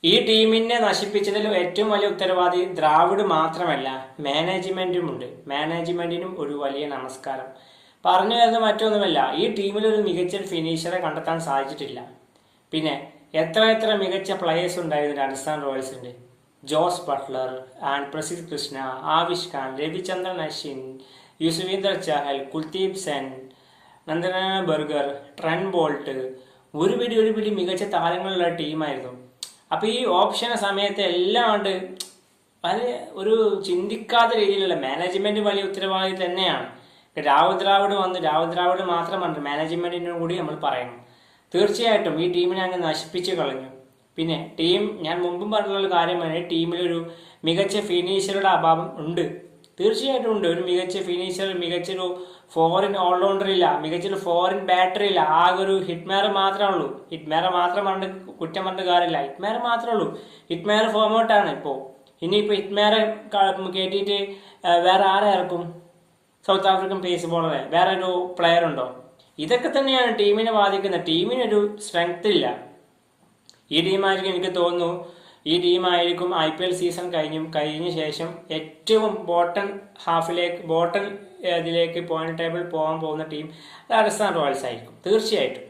ഈ ടീമിനെ നശിപ്പിച്ചതിൽ ഏറ്റവും വലിയ ഉത്തരവാദി ദ്രാവിഡ് മാത്രമല്ല, മാനേജ്മെന്റുമുണ്ട്. മാനേജ്മെന്റിനും ഒരു വലിയ നമസ്കാരം. പറഞ്ഞു വരുന്നത് മറ്റൊന്നുമല്ല, ഈ ടീമിൽ ഒരു മികച്ച ഫിനിഷറെ കണ്ടെത്താൻ സാധിച്ചിട്ടില്ല. പിന്നെ എത്ര മികച്ച പ്ലേയേഴ്സ് ഉണ്ടായിരുന്നു രാജസ്ഥാൻ റോയൽസിന്റെ. Jos Buttler and Prasidh Krishna, Avesh Khan, Ravichandran Ashwin, Yuzvendra Chahal, Kuldeep Sen, Nandre Burger, Trent Boult, ഒരു പിടി മികച്ച താരങ്ങളുള്ള ടീമായിരുന്നു. അപ്പൊ ഈ ഓപ്ഷൻ സമയത്ത് എല്ലാം കൊണ്ട് വലിയ ഒരു ചിന്തിക്കാത്ത രീതിയിലുള്ള മാനേജ്മെന്റ് വലിയ ഉത്തരവാദി തന്നെയാണ്. രാഹുൽ ദ്രാവിഡ് മാത്രമല്ല, മാനേജ്മെന്റിനും കൂടി നമ്മൾ പറയണം. തീർച്ചയായിട്ടും ഈ ടീമിനെ അങ്ങ് നശിപ്പിച്ചു കളഞ്ഞു. പിന്നെ ഞാൻ മുമ്പും പറഞ്ഞുള്ള കാര്യമാണ്, ടീമിലൊരു മികച്ച ഫിനിഷറുടെ അഭാവം ഉണ്ട്. തീർച്ചയായിട്ടും ഉണ്ട്. ഒരു മികച്ച ഫിനിഷർ, മികച്ചൊരു ഫോറിൻ ഓൾറൗണ്ടർ ഇല്ല, മികച്ചൊരു ഫോറിൻ ബാറ്ററി ഇല്ല. ആകെ ഒരു ഹിറ്റ്മാർ മാത്രമേ ഉള്ളൂ. ഹിറ്റ്മാരെ മാത്രം കുറ്റം പറഞ്ഞ കാര്യമില്ല. ഹിറ്റ്മാർ മാത്രമേ ഉള്ളൂ. ഹിറ്റ്മാർ ഫോമൗട്ടാണ് ഇപ്പോൾ. ഇനിയിപ്പോൾ ഹിറ്റ്മാരെ കേട്ടിട്ട് വേറെ ആരെ ഇറക്കും? സൗത്ത് ആഫ്രിക്കൻ പേസ് ബോളറെ വേറെ ഒരു പ്ലെയർ ഉണ്ടോ? ഇതൊക്കെ തന്നെയാണ് ടീമിനെ ബാധിക്കുന്നത്. ടീമിനൊരു സ്ട്രെങ്ത് ഇല്ല. ഈ ടീമായിരിക്കും എനിക്ക് തോന്നുന്നു, ഈ ടീമായിരിക്കും IPL സീസൺ കഴിഞ്ഞ ശേഷം ഏറ്റവും ബോട്ടൺ ഇതിലേക്ക് പോയിന്റ് ടേബിൾ പോകാൻ പോകുന്ന ടീം രാജസ്ഥാൻ റോയൽസ് ആയിരിക്കും. തീർച്ചയായിട്ടും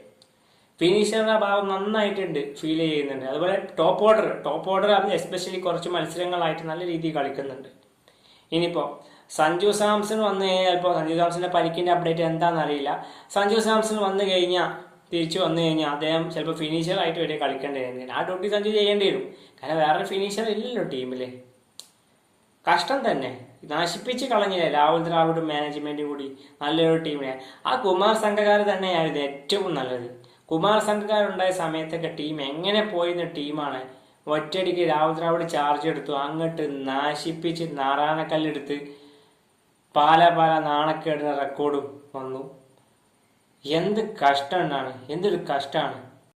ഫിനിഷറുടെ അഭാവം നന്നായിട്ടുണ്ട്, ഫീൽ ചെയ്യുന്നുണ്ട്. അതുപോലെ ടോപ്പ് ഓർഡർ എസ്പെഷ്യലി കുറച്ച് മത്സരങ്ങളായിട്ട് നല്ല രീതിയിൽ കളിക്കുന്നുണ്ട്. ഇനിയിപ്പോൾ സഞ്ജു സാംസൺ വന്നു കഴിഞ്ഞാൽ, ഇപ്പോൾ സഞ്ജു സാംസന്റെ പരിക്കിന്റെ അപ്ഡേറ്റ് എന്താണെന്ന് അറിയില്ല. സഞ്ജു സാംസൺ തിരിച്ചു വന്നു കഴിഞ്ഞാൽ അദ്ദേഹം ചിലപ്പോൾ ഫിനിഷറായിട്ട് വരെ കളിക്കേണ്ടി വരും. ആ ഡ്യൂട്ടി സഞ്ജു ചെയ്യേണ്ടി വരും. കാരണം വേറെ ഫിനിഷർ ഇല്ലല്ലോ ടീമില്. കഷ്ടം തന്നെ, നശിപ്പിച്ച് കളഞ്ഞില്ലേ രാഹുൽ ദ്രാവിഡും മാനേജ്മെന്റും കൂടി നല്ലൊരു ടീമിനെ. ആ കുമാർ സംഘകാർ തന്നെയായിരുന്നു ഏറ്റവും നല്ലത്. കുമാർ സംഘകാർ ഉണ്ടായ സമയത്തൊക്കെ ടീം എങ്ങനെ പോയിരുന്ന ടീമാണ്. ഒറ്റയടിക്ക് രാഹുൽ ദ്രാവിഡ് ചാർജ് എടുത്തു, അങ്ങോട്ട് നശിപ്പിച്ച് നാറാണക്കല്ലെടുത്ത് പല നാണക്കേടുന്ന റെക്കോർഡും വന്നു. എന്തൊരു കഷ്ടമാണ്.